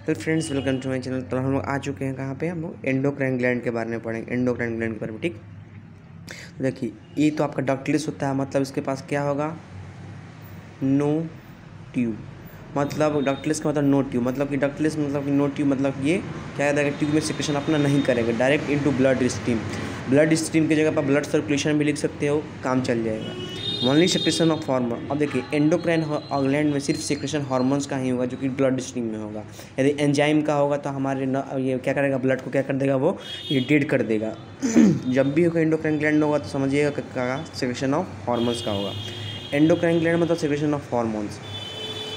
तो friends welcome to my channel. तो हम लोग आ चुके हैं कहाँ पे, हम लोग एंडोक्राइन ग्लैंड के बारे में पढ़ेंगे, एंडोक्राइन ग्लैंड के बारे में। ठीक, तो देखिए ये तो आपका डक्टिलिस होता है, मतलब इसके पास क्या होगा, नो ट्यूब। मतलब डक्टिलिस का मतलब नो ट्यूब, मतलब कि डक्टिलिस मतलब कि नो ट्यूब, मतलब ये क्या कहता है, ट्यूब में सिक्रेशन अपना नहीं करेगा, direct into blood stream. Blood stream की जगह पर ब्लड सर्कुलेशन भी लिख सकते हो, काम चल जाएगा। Only secretion of hormone. अब देखिए एंडोक्राइन ग्लैंड में सिर्फ सेक्रेशन हार्मोन्स का ही होगा, जो कि ब्लड स्ट्रीम में होगा। यदि एंजाइम का होगा तो हमारे ये क्या करेगा, ब्लड को क्या कर देगा, वो ये डेड कर देगा। जब भी होगा एंडोक्राइन ग्लैंड होगा तो समझिएगा क्या सेक्रेशन ऑफ हार्मोन्स का होगा। एंडोक्राइन ग्लैंड मतलब सेक्रेशन ऑफ हार्मोन्स,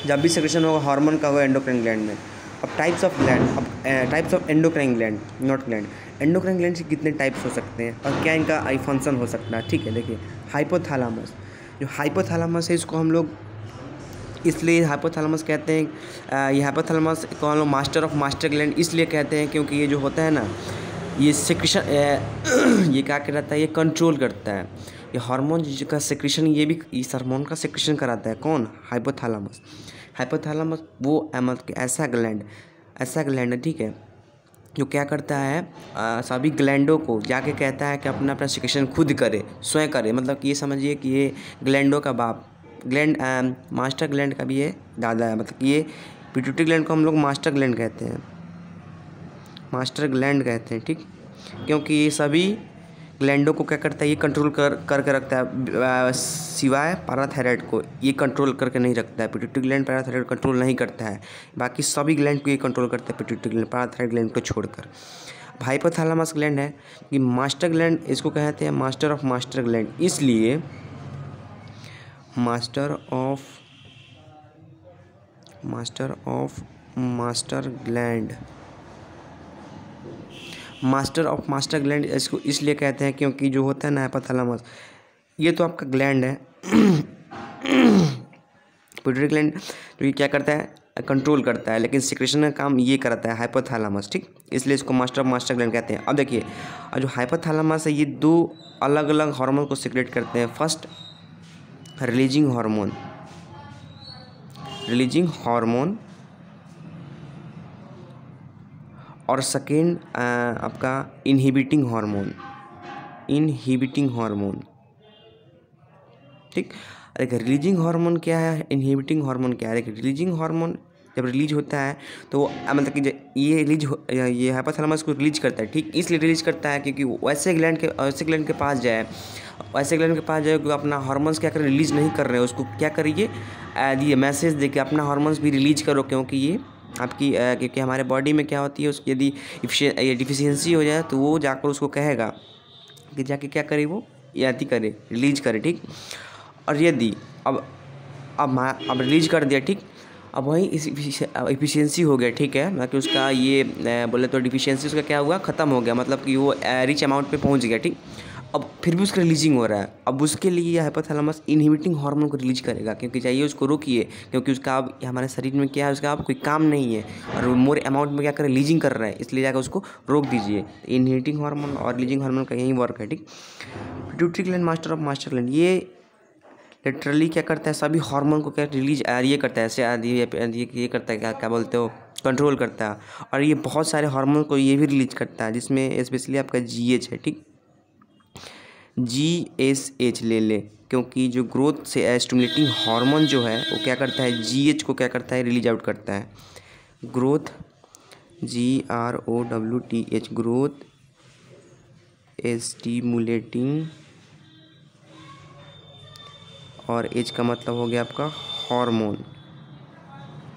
जब भी सेक्रेशन होगा हार्मोन का होगा एंडोक्राइन ग्लैंड में। अब टाइप्स ऑफ ग्लैंड, अब types of endocrine gland, not gland. Endocrine gland से कितने टाइप्स हो सकते हैं और क्या इनका आई फंक्शन हो सकता है। ठीक है, देखिए हाइपोथैलेमस, जो हाइपोथैलेमस है इसको हम लोग इसलिए हाइपोथैलेमस कहते हैं। ये हाइपोथैलेमस को हम लोग मास्टर ऑफ मास्टर ग्लैंड इसलिए कहते हैं क्योंकि ये जो होता है ना, ये सेक्रेशन ये क्या करता है, ये कंट्रोल करता है। ये हार्मोन का सेक्रेशन, ये भी इस हार्मोन का सेक्रेशन कराता है। कौन? हाइपोथैलेमस। हाइपोथैलेमस वो ऐसा ग्लैंड है, ठीक है, जो क्या करता है, सभी ग्लैंडों को जाके कहता है कि अपना अपना सेक्रेशन खुद करे, स्वयं करे। मतलब कि ये समझिए कि ये ग्लैंडों का बाप, ग्लैंड मास्टर ग्लैंड का भी ये दादा है। मतलब कि ये पिट्यूटरी ग्लैंड को हम लोग मास्टर ग्लैंड कहते हैं, मास्टर ग्लैंड कहते हैं। ठीक, क्योंकि ये सभी ग्लैंडों को क्या करता है, ये कंट्रोल करके रखता है, सिवाय पैराथायराइड को ये कंट्रोल करके नहीं रखता है। पिट्यूटरी ग्लैंड पैराथायराइड कंट्रोल नहीं करता है, बाकी सभी ग्लैंड को ये कंट्रोल करता है, पिट्यूटरी ग्लैंड पैराथायराइड ग्लैंड को छोड़कर। हाइपोथैलेमस ग्लैंड है कि मास्टर ग्लैंड, इसको कहते हैं मास्टर ऑफ मास्टर ग्लैंड, इसलिए master of master gland, master of master gland इसको इसलिए कहते हैं क्योंकि जो होता है ना हाइपोथैलेमस, ये तो आपका ग्लैंड है पिट्यूटरी ग्लैंड, जो ये क्या करता है, कंट्रोल करता है, लेकिन सिक्रेशन का काम ये करता है हाइपोथैलेमस। ठीक, इसलिए इसको मास्टर ऑफ मास्टर ग्लैंड कहते हैं। अब देखिए, और जो हाइपोथैलेमस है ये दो अलग अलग हार्मोन को सिक्रेट करते हैं। फर्स्ट रिलीजिंग हार्मोन और सेकेंड आपका इनहिबिटिंग हार्मोन। ठीक, देखिए रिलीजिंग हार्मोन क्या है, इनहिबिटिंग हार्मोन क्या है। देखिए रिलीजिंग हार्मोन जब रिलीज होता है तो वो मतलब कि ये हाइपोथैलेमस को रिलीज करता है। ठीक, इसलिए रिलीज करता है क्योंकि वैसे ग्लैंड के पास जाए, कि अपना हार्मोन्स क्या करें, रिलीज नहीं कर रहे हैं, उसको क्या करिए, ये मैसेज दे के अपना हार्मोन्स भी रिलीज करो। क्योंकि ये आपकी क्योंकि हमारे बॉडी में क्या होती है, उसकी यदि डिफिशियंसी हो जाए तो वो जाकर उसको कहेगा कि जाके क्या करे, वो याति करे, रिलीज करे। ठीक, और यदि अब रिलीज कर दिया, ठीक, अब वही इफिशियंसी हो गया, ठीक है, ना कि उसका ये बोले तो डिफिशियंसी उसका क्या हुआ, ख़त्म हो गया, मतलब कि वो रिच अमाउंट पे पहुंच गया। ठीक, अब फिर भी उसका रिलीजिंग हो रहा है, अब उसके लिए हाइपोथैलेमस इनहिबिटिंग हार्मोन को रिलीज करेगा, क्योंकि चाहिए उसको रोकिए, क्योंकि उसका अब हमारे शरीर में क्या है, उसका अब कोई काम नहीं है और वो मोर अमाउंट में क्या कर रिलीजिंग कर रहा है, इसलिए जाकर उसको रोक दीजिए। इनहिबिटिंग हार्मोन और रिलीजिंग हार्मोन का यही वर्क है। ठीक, pituitary gland master of master gland, ये लिटरली क्या करता है, सभी हार्मोन को क्या रिलीज ये करता है, ऐसे ये करता है, क्या बोलते हो, कंट्रोल करता है। और ये बहुत सारे हार्मोन को ये भी रिलीज करता है, जिसमें स्पेशली आपका GH है। ठीक, GSH ले ले, क्योंकि जो ग्रोथ से स्टिमुलेटिंग हार्मोन जो है वो क्या करता है, GH को क्या करता है, रिलीज आउट करता है। ग्रोथ GROWTH, ग्रोथ स्टिमुलेटिंग, और एच का मतलब हो गया आपका हार्मोन,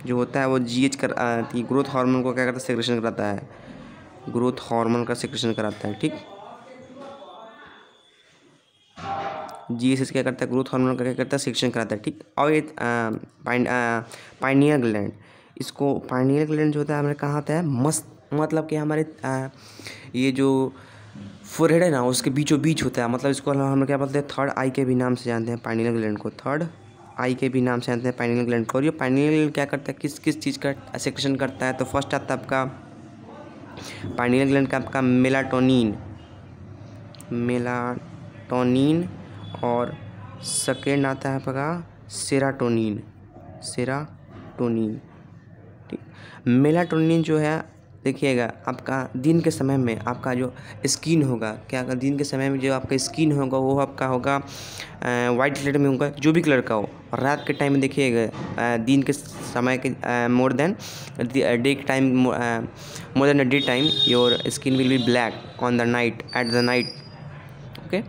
जो होता है वो GH ग्रोथ हार्मोन को क्या करता है, सेक्रेशन कराता है, ग्रोथ हार्मोन का सेक्रेशन कराता है। ठीक, GSH क्या करता है, ग्रोथ हार्मोन का क्या करता है, सेक्रेशन कराता है। ठीक, और ये पाइनियल ग्लैंड, इसको पाइनियल ग्लैंड जो होता है हमारे कहाँ होता है, मतलब कि हमारे ये जो फोरहेड है ना, उसके बीचों बीच होता है। मतलब इसको हम क्या बोलते हैं, थर्ड आई के भी नाम से जानते हैं पाइनियल ग्लैंड को, थर्ड आई के भी नाम से जानते हैं पाइनियल ग्लैंड को। और ये पाइनियल ग्लैंड क्या करता है, किस किस चीज़ का सेक्रेशन करता है, तो फर्स्ट आता है आपका पाइनियल ग्लैंड का आपका मेलाटोनिन, और सेकेंड आता है आपका सेराटोनिन। ठीक, मेलाटोनिन जो है देखिएगा आपका दिन के समय में आपका जो स्किन होगा, क्या दिन के समय में जो आपका स्किन होगा वो आपका होगा वाइट कलर में होगा, जो भी कलर का हो। और रात के टाइम में देखिएगा दिन के समय के more than day time more than day time your skin will be black on the night at the night. Okay,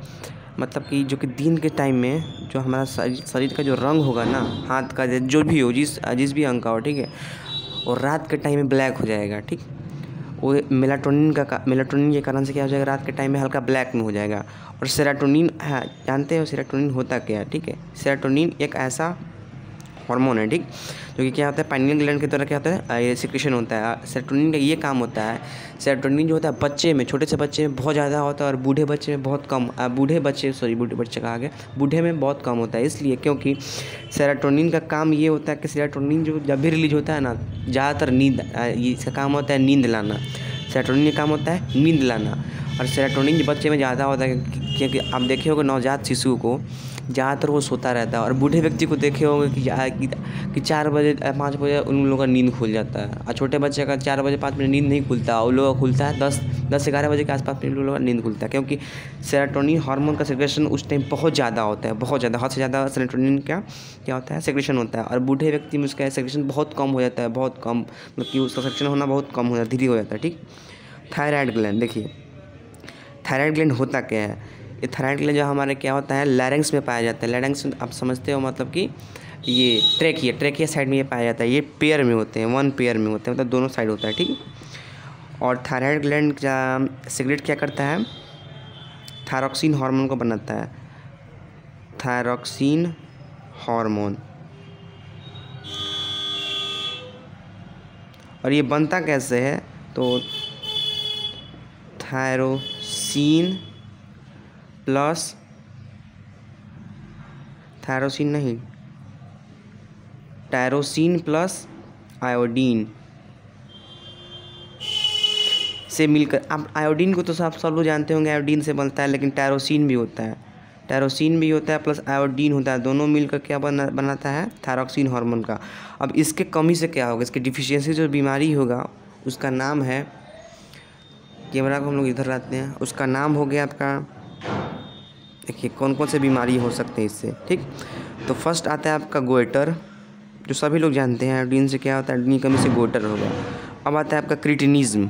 मतलब कि जो कि दिन के टाइम में जो हमारा शरीर का जो रंग होगा ना, हाथ का जो भी हो, जिस भी अंग का हो, ठीक है, और रात के टाइम में ब्लैक हो जाएगा। ठीक, वो मेलाटोनिन के कारण से क्या हो जाएगा, रात के टाइम में हल्का ब्लैक में हो जाएगा। और सेरोटोनिन है, जानते हो सेरोटोनिन होता क्या है? ठीक है, सेरोटोनिन एक ऐसा हार्मोन है, ठीक, जो कि क्या होता है पाइनियल ग्लैंड की तरह क्या होता है ये सिक्रेशन होता है। सेरोटोनिन का ये काम होता है, सेरोटोनिन जो होता है बच्चे में, छोटे से बच्चे में बहुत ज़्यादा होता है और बूढ़े बच्चे में बहुत कम, बूढ़े बच्चे कहा गया, बूढ़े में बहुत कम होता है। इसलिए क्योंकि सेरोटोनिन का काम ये होता है कि सेरोटोनिन जो जब भी रिलीज होता है ना, ज़्यादातर नींद, इसका काम होता है नींद लाना। सेरोटोनिन का काम होता है नींद लाना। और सेरोटोनिन बच्चे में ज़्यादा होता है क्योंकि आप देखे होंगे नवजात शिशु को ज़्यादातर वो सोता रहता है। और बूढ़े व्यक्ति को देखे होंगे कि 4 बजे 5 बजे उन लोगों का नींद खुल जाता है। और छोटे बच्चे का 4 बजे 5 बजे नींद नहीं खुलता, उन लोगों का खुलता है 10-11 बजे के आसपास उन लोगों का नींद खुलता है, क्योंकि सेरोटोनिन हार्मोन का सेक्रेशन उस टाइम बहुत ज़्यादा होता है, बहुत ज़्यादा, हद से ज़्यादा सेरोटोनिन क्या होता है सेक्रेशन होता है। और बूढ़े व्यक्ति में उसका सेक्रेशन बहुत कम हो जाता है, बहुत कम, मतलब कि उसका सेक्रेशन होना बहुत कम हो जाता है, धीरे हो जाता है। ठीक, थायराइड ग्लैंड, देखिए थायराइड ग्लैंड होता क्या है, ये थायराइड ग्लैंड जो हमारे क्या होता है लैरिंक्स में पाया जाता है। लैरिंक्स आप समझते हो, मतलब कि ये ट्रेकिया साइड में ये पाया जाता है। ये पेयर में होते हैं, 1 पेयर में होते हैं, मतलब दोनों साइड होता है। ठीक, और थायराइड ग्लैंड का सिगरेट क्या करता है, थायरॉक्सिन हार्मोन को बनाता है, थायरॉक्सिन हार्मोन। और ये बनता कैसे है, तो thyroxine plus tyrosine plus iodine से मिलकर, आप आयोडीन को तो सब लोग जानते होंगे, आयोडीन से बनता है, लेकिन टायरोसिन भी होता है प्लस आयोडीन होता है, दोनों मिलकर क्या बनाता है थायरॉक्सिन हार्मोन का। अब इसके कमी से क्या होगा, इसकी डिफिशियंसी जो बीमारी होगा उसका नाम है, कैमरा को हम लोग इधर लाते हैं, उसका नाम हो गया आपका, देखिए कौन कौन से बीमारी हो सकते हैं इससे। ठीक, तो फर्स्ट आता है आपका गोइटर, जो सभी लोग जानते हैं आयोडीन से क्या होता है, आयोडीन की कमी से गोइटर होगा। अब आता है आपका क्रिटिनिज्म,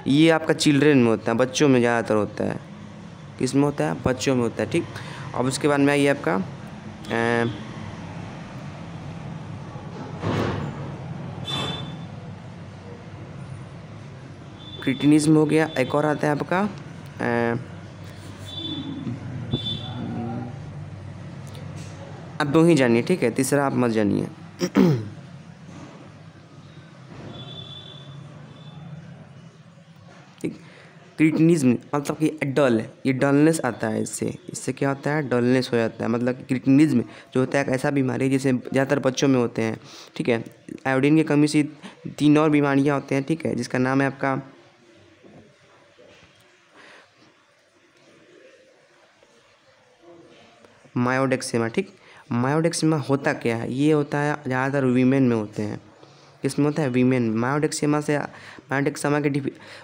ये आपका चिल्ड्रेन में होता है, बच्चों में ज़्यादातर होता है। किस में होता है, बच्चों में होता है। ठीक, अब उसके बाद में आइए आपका क्रिटिनिज्म हो गया। एक और आता है आपका आप दो ही जानिए, ठीक है, तीसरा आप मत जानिए। क्रिटिनिज्म मतलब कि डल, ये डलनेस आता है, इससे क्या होता है डलनेस हो जाता है। मतलब कि क्रिटिनिज्म जो होता है एक ऐसा बीमारी है जिसे ज़्यादातर बच्चों में होते हैं। ठीक है, आयोडीन की कमी से 3 और बीमारियां होते हैं। ठीक है, जिसका नाम है आपका मायोडेक्सेमा। ठीक, मायोडेक्सेमा होता क्या है, ये होता है ज़्यादातर वीमेन में होते हैं। किसमें होता है, वीमेन। मायोडेक्सेमा की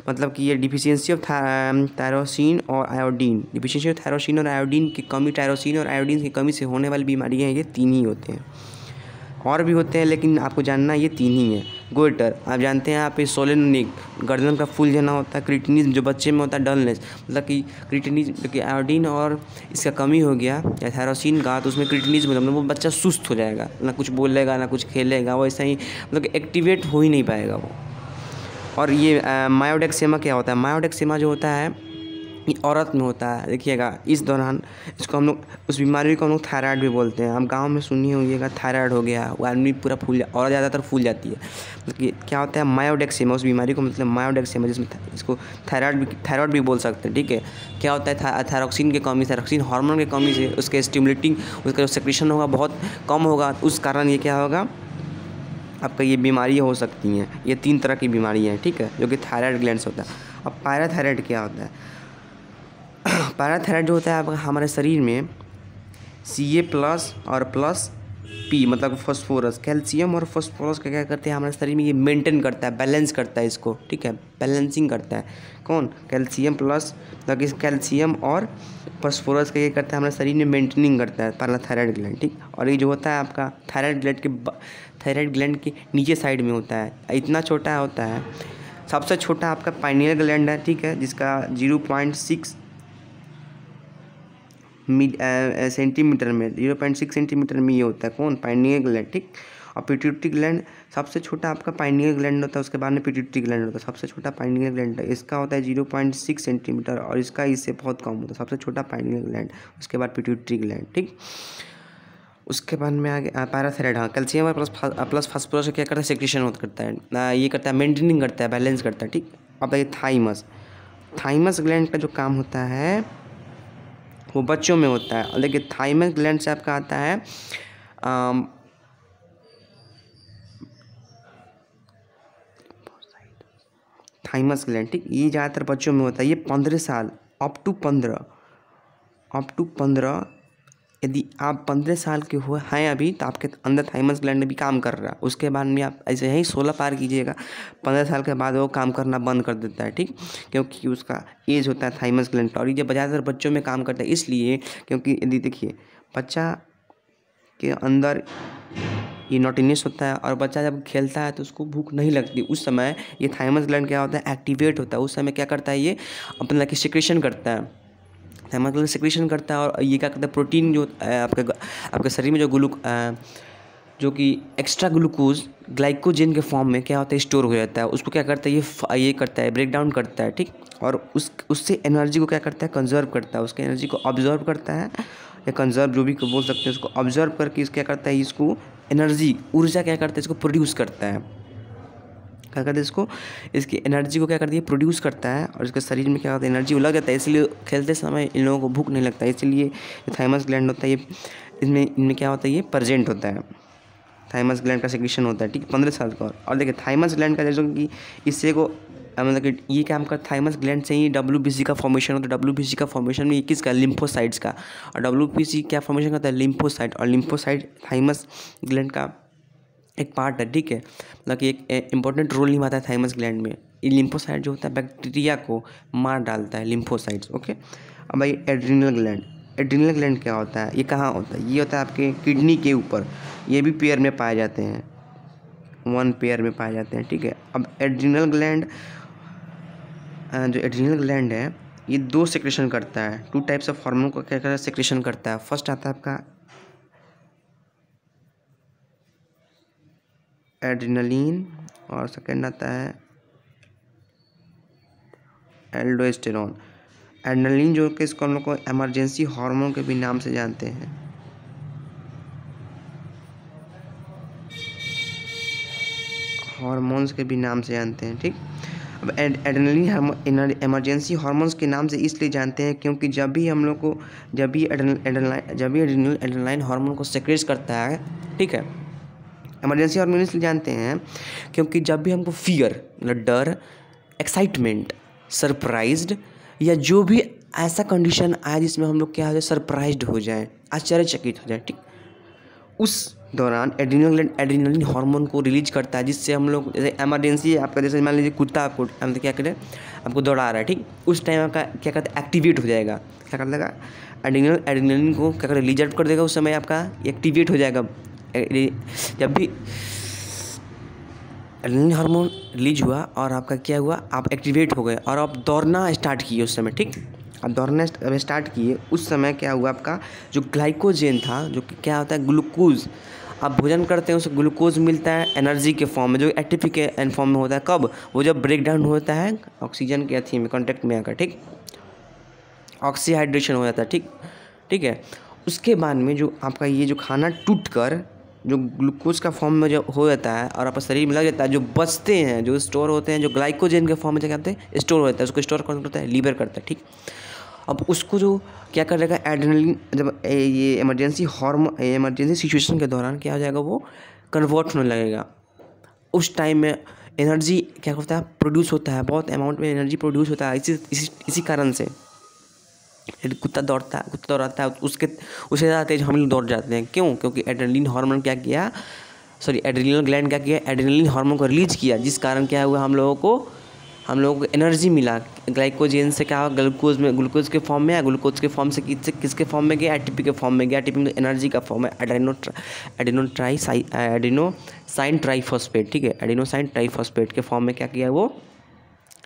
मतलब कि ये डिफिशियंसी ऑफ थायरोसिन और आयोडीन, डिफिशियंसी ऑफ थायरोसिन और आयोडीन की कमी, टायरोसिन और आयोडीन की कमी से होने वाली बीमारियाँ हैं, ये 3 ही होते हैं। और भी होते हैं लेकिन आपको जानना ये 3 ही हैं। गोइटर आप जानते हैं, आप सोलेनिक गर्दन का फूल जना होता है। क्रिटिनिज्म जो बच्चे में होता है डलनेस, मतलब कि क्रिटिनिज्म कि आयोडीन और इसका कमी हो गया या थायरोसिन का, तो उसमें क्रिटिनिज्म मतलब वो बच्चा सुस्त हो जाएगा, ना कुछ बोलेगा ना कुछ खेलेगा, वो ऐसा ही मतलब कि एक्टिवेट हो ही नहीं पाएगा वो। और ये मायोडेक्सेमा क्या होता है, मायोडेक्सेमा जो होता है ये औरत में होता है। देखिएगा इस दौरान इसको हम लोग, उस बीमारी को हम लोग थायराइड भी बोलते हैं। हम गांव में सुनिए होइएगा थायराइड हो गया, वो आदमी पूरा फूल और ज़्यादातर फूल जाती है। मतलब कि क्या होता है मायोडेक्सेमा, उस बीमारी को मतलब मायोडेक्सेमा, जिसमें इसको थायराइड भी बोल सकते हैं। ठीक है, क्या होता है थायरॉक्सिन की कमी, थायरॉक्सिन हार्मोन की कमी से उसके स्टिमुलेटिंग, उसका जो सेक्रेशन होगा बहुत कम होगा, उस कारण ये क्या होगा आपका ये बीमारियाँ हो सकती हैं। ये 3 तरह की बीमारियाँ हैं, ठीक है, जो कि थायराइड ग्लैंड से होता है। अब पैराथायराइड क्या होता है, पैराथायराइड जो होता है आपका हमारे शरीर में Ca+ और प्लस पी मतलब फॉस्फोरस। कैल्शियम और फॉस्फोरस का क्या करते हैं हमारे शरीर में, ये मेंटेन करता है, बैलेंस करता है इसको, ठीक है, बैलेंसिंग करता है। कौन? कैल्शियम प्लस मतलब कैल्शियम और फॉस्फोरस का ये करता है हमारे शरीर में मेंटेनिंग करता है पैराथायराइड ग्लैंड, ठीक। और ये जो होता है आपका थायराइड ग्लैंड के नीचे साइड में होता है, इतना छोटा होता है। सबसे छोटा आपका पाइनियल ग्लैंड है, ठीक है, जिसका 0.6 सेंटीमीटर में 0.6 सेंटीमीटर में ये होता है। कौन? पाइनियल ग्लैंड, ठीक। और पिट्यूटरी ग्लैंड सबसे छोटा आपका पाइनियल ग्लैंड होता है, उसके बाद में पिट्यूटरी ग्लैंड होता है। सबसे छोटा पाइनियल ग्लैंड है, इसका होता है 0.6 सेंटीमीटर और इसका इससे बहुत कम होता है। सबसे छोटा पाइनियल ग्लैंड, उसके बाद पिट्यूटरी ग्लैंड, ठीक। उसके बाद में आगे पैराथायराइड, हाँ, कैल्शियम और प्लस फास्फोरस क्या करता है, सेक्रेशन करता है, ये करता है मेंटेनिंग करता है, बैलेंस करता है, ठीक। अब ये थाइमस ग्लैंड का जो काम होता है वो बच्चों में होता है। और देखिए थाइमस ग्लैंड से आपका आता है थाइमस ग्लैंड, ठीक। ये ज़्यादातर बच्चों में होता है। ये 15 साल अप टू 15 यदि आप 15 साल के हैं अभी तो आपके अंदर थाइमस ग्लैंड भी काम कर रहा है। उसके बाद में आप ऐसे ही 16 पार कीजिएगा, 15 साल के बाद वो काम करना बंद कर देता है, ठीक, क्योंकि उसका एज होता है थाइमस ग्लैंड का। और ये ज़्यादातर बच्चों में काम करता है इसलिए क्योंकि यदि देखिए बच्चा के अंदर ये नॉटीनेस होता है और बच्चा जब खेलता है तो उसको भूख नहीं लगती, उस समय ये थाइमस ग्लैंड क्या होता है, एक्टिवेट होता है। उस समय क्या करता है, ये अपना की सिक्रेशन करता है, थाइमस ग्लैंड सिक्रेशन करता है। और ये क्या करता है, प्रोटीन जो आपके शरीर में जो कि एक्स्ट्रा ग्लूकोज ग्लाइकोजन के फॉर्म में क्या होता है, स्टोर हो जाता है। उसको क्या करता है, ये करता है, ब्रेक डाउन करता है, ठीक। और उससे एनर्जी को क्या करता है, कंजर्व करता है, उसके एनर्जी को ऑब्जर्व करता है या कंजर्व जो भी बोल सकते हैं, उसको ऑब्जर्व करके क्या करता है, इसको एनर्जी ऊर्जा क्या करता है, इसको प्रोड्यूस करता है। क्या करता है, इसको इसकी एनर्जी को क्या करती है, प्रोड्यूस करता है। और इसके शरीर में क्या होता है, एनर्जी लग जाता है, इसलिए खेलते समय इन लोगों को भूख नहीं लगता है। इसलिए थाइमस ग्लैंड होता है ये इनमें क्या होता है, ये प्रेजेंट होता है, थाइमस ग्लैंड का सेक्रेशन होता है, ठीक, 15 साल का। और देखिए थाइमस ग्लैंड का जैसे कि इससे को मतलब कि ये काम कर थाइमस ग्लैंड से ही WBC का फॉर्मेशन होता है। WBC का फॉर्मेशन में किसका, लिम्फोसाइट्स का। और WBC क्या फॉर्मेशन करता है, लिम्फोसाइट। और लिम्फोसाइट थाइमस ग्लैंड का एक पार्ट है, ठीक है, मतलब कि एक इंपॉर्टेंट रोल निभाता है थाइमस ग्लैंड में। ये लिम्फोसाइट जो होता है बैक्टीरिया को मार डालता है, लिम्फोसाइट्स, ओके। अब भाई एड्रिनल ग्लैंड क्या होता है, ये कहाँ होता है, ये होता है आपके किडनी के ऊपर। ये भी पेयर में पाए जाते हैं, 1 पेयर में पाए जाते हैं, ठीक है। अब एड्रिनल ग्लैंड है ये 2 सेक्रेशन करता है, 2 टाइप्स ऑफ हार्मोन को क्या करता है, सेक्रेशन करता है। फर्स्ट आता है आपका एड्रिनलिन और सेकेंड आता है एल्डोस्टेरोन। एड्रिनलिन जो कि इसको हम लोग को इमरजेंसी हार्मोन के भी नाम से जानते हैं। हार्मोन्स के भी नाम से जानते हैं, ठीक। अब एड्रेनलिन इमरजेंसी हार्मोन्स के नाम से इसलिए जानते हैं क्योंकि जब भी एड्रेनलाइन हार्मोन को सेक्रेट करता है, ठीक है, इमरजेंसी हार्मोन इसलिए जानते हैं क्योंकि जब भी हमको फियर मतलब डर, एक्साइटमेंट, सरप्राइज्ड या जो भी ऐसा कंडीशन आए जिसमें हम लोग क्या हो जाए, सरप्राइज्ड हो जाए, आश्चर्यचकित हो जाए, ठीक, उस दौरान एड्रेनलिन हार्मोन को रिलीज करता है, जिससे हम लोग जैसे इमरजेंसी आपका, जैसे मान लीजिए कुत्ता आपको क्या करे, आपको दौड़ा रहा है, ठीक, उस टाइम आपका क्या करता है, एक्टिवेट हो जाएगा। क्या कर देगा, एड्रेनलिन को क्या करे, रिलीज आउट कर देगा, उस समय आपका एक्टिवेट हो जाएगा। जब भी एड्रेनलिन हार्मोन रिलीज हुआ और आपका क्या हुआ, आप एक्टिवेट हो गए और आप दौड़ना स्टार्ट किए उस समय, ठीक। आप दौड़ना स्टार्ट किए उस समय क्या हुआ, आपका जो ग्लाइकोजन था, जो कि क्या होता है, ग्लूकोज, आप भोजन करते हैं उसे ग्लूकोज मिलता है एनर्जी के फॉर्म में, जो एटीपी के फॉर्म में होता है। कब, वो जब ब्रेक डाउन होता है ऑक्सीजन के अथी में कॉन्टैक्ट में आकर, ठीक, ऑक्सीहाइड्रेशन हो जाता है, ठीक है। उसके बाद में जो आपका ये जो खाना टूट कर जो ग्लूकोज का फॉर्म में जो हो जाता है और आपका शरीर में लग जाता है, जो बचते हैं, जो स्टोर होते हैं, जो ग्लाइकोजन के फॉर्म में क्या करते हैं, स्टोर हो जाता है, उसको स्टोर कौन करता है, लीवर करता है, ठीक। अब उसको जो क्या कर देगा, एड्रेनलिन जब ये इमरजेंसी सिचुएशन के दौरान क्या हो जाएगा, वो कन्वर्ट होने लगेगा। उस टाइम में एनर्जी क्या होता है, प्रोड्यूस होता है, बहुत अमाउंट में एनर्जी प्रोड्यूस होता है। इसी कारण से यदि कुत्ता दौड़ाता है उससे ज़्यादा तेज हम लोग दौड़ जाते हैं। क्यों? क्योंकि एड्रेनलिन हार्मोन क्या किया, एड्रेनल ग्लैंड क्या किया, एड्रेनलिन हार्मोन को रिलीज किया, जिस कारण क्या हुआ, हम लोगों को एनर्जी मिला। ग्लाइकोजन से क्या हुआ, ग्लूकोज के फॉर्म में, ग्लूकोज के फॉर्म से किसके फॉर्म में गया, एटीपी के फॉर्म में गया। एटीपी में एनर्जी का फॉर्म है एडेनोसाइन ट्राइफॉस्फेट, ठीक है, एडेनोसाइन ट्राइफॉस्फेट के फॉर्म में क्या किया, वो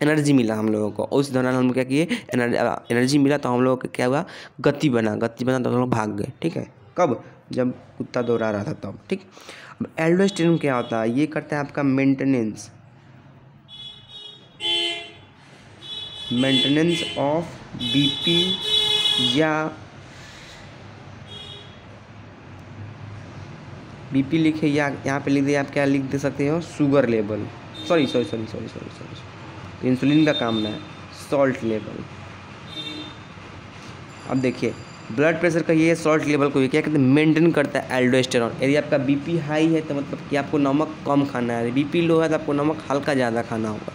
एनर्जी मिला हम लोगों को। उस दौरान हम लोग क्या किए, एनर्जी मिला तो हम लोगों को क्या हुआ, गति बना तो हम लोग भाग गए। ठीक है, कब? जब कुत्ता दौड़ा रहा था तब। ठीक, अब एल्डोस्टेरोन क्या होता है, ये करता है आपका मेंटेनेंस ऑफ बीपी या बीपी लिखे या यहाँ पे लिख दे, आप क्या लिख दे सकते हो, शुगर लेवल, सॉरी इंसुलिन का काम ना है, सॉल्ट लेवल। अब देखिए ब्लड प्रेशर का ये सॉल्ट लेवल को क्या कहते हैं, मेंटेन करता है एल्डोस्टेरोन। यदि आपका बीपी हाई है तो मतलब कि आपको नमक कम खाना है, बीपी लो है तो आपको नमक हल्का ज़्यादा खाना होगा।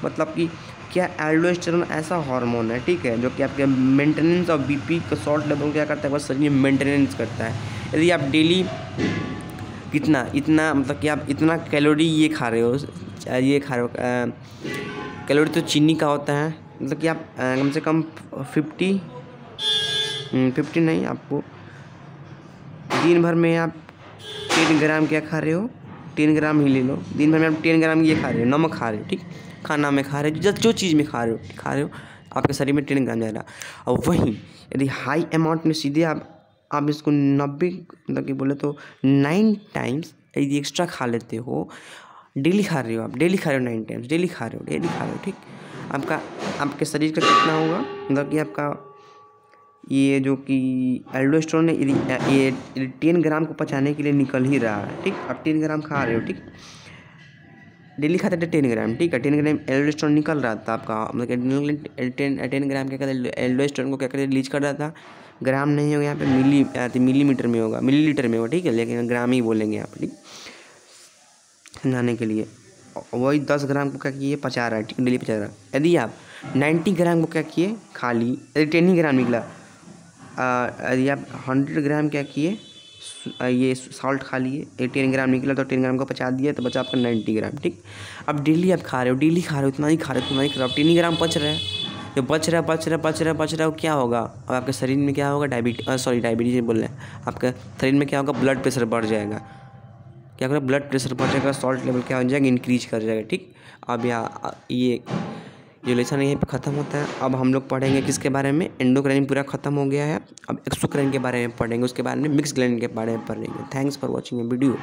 मतलब कि क्या, एल्डोस्टेरोन ऐसा हार्मोन है, ठीक है, जो कि आपके मेंटेनेंस ऑफ बीपी का सॉल्ट लेवल क्या करता है, बस शरीर में मेंटेनेंस करता है। यदि आप डेली इतना मतलब कि आप इतना कैलोरी ये खा रहे हो, कैलोरी तो चीनी का होता है, मतलब कि आप कम से कम 50 नहीं, आपको दिन भर में आप 10 ग्राम क्या खा रहे हो, 10 ग्राम ही ले लो, दिन भर में आप 10 ग्राम ये खा रहे हो, नमक खा रहे हो, ठीक, खाना में खा रहे हो, जो चीज़ में खा रहे हो आपके शरीर में 10 ग्राम जा रहा। और वहीं यदि हाई अमाउंट में सीधे आप इसको 90 मतलब कि बोले तो 9 टाइम्स यदि एक्स्ट्रा खा लेते हो, डेली खा रहे हो 9 टाइम्स, डेली खा रहे हो, ठीक, आपके शरीर का कितना होगा, मतलब कि आपका ये जो कि एल्डोस्टेरोन है ये 10 ग्राम को पचाने के लिए निकल ही रहा है। ठीक, आप 10 ग्राम खा रहे हो, ठीक, डेली खाते थे 10 ग्राम, ठीक है, 10 ग्राम एल्डोस्टेरोन निकल रहा था आपका, मतलब 10 ग्राम क्या कहते हैं, एल्डोस्टेरोन को क्या कहते हैं, रिलीज कर रहा था। ग्राम नहीं होगा यहाँ पे, मिलीमीटर में होगा, मिलीलीटर में होगा, ठीक है, लेकिन ग्राम ही बोलेंगे यहाँ पर, ठीक, नहाने के लिए। वही 10 ग्राम को क्या किए, पचा रहा है, ठीक, डेली पचा रहा है। यदि आप 90 ग्राम को क्या किए, खा ली, यदि 10 ही ग्राम निकला, यदि आप 100 ग्राम क्या किए, ये सॉल्ट खा लिए, 10 ग्राम निकला तो 10 ग्राम को पचा दिया तो बचा आपका 90 ग्राम, ठीक। अब डेली आप खा रहे हो, इतना ही खा रहे हो, अब 10 ग्राम बच रहा है, जो बच रहा है वो क्या होगा, अब आपके शरीर में क्या होगा, डायबिटीज बोल रहे हैं, आपके शरीर में क्या होगा, ब्लड प्रेशर बढ़ जाएगा, क्या होगा, ब्लड प्रेशर बढ़ जाएगा, सॉल्ट लेवल क्या हो जाएगा, इंक्रीज कर जाएगा, ठीक। अब ये जो लेसन यहीं पे ख़त्म होता है। अब हम लोग पढ़ेंगे किसके बारे में, एंडोक्राइन पूरा ख़त्म हो गया है, अब एक्सोक्राइन के बारे में पढ़ेंगे, उसके बारे में मिक्स ग्लैंड के बारे में पढ़ेंगे। Thanks for watching A video.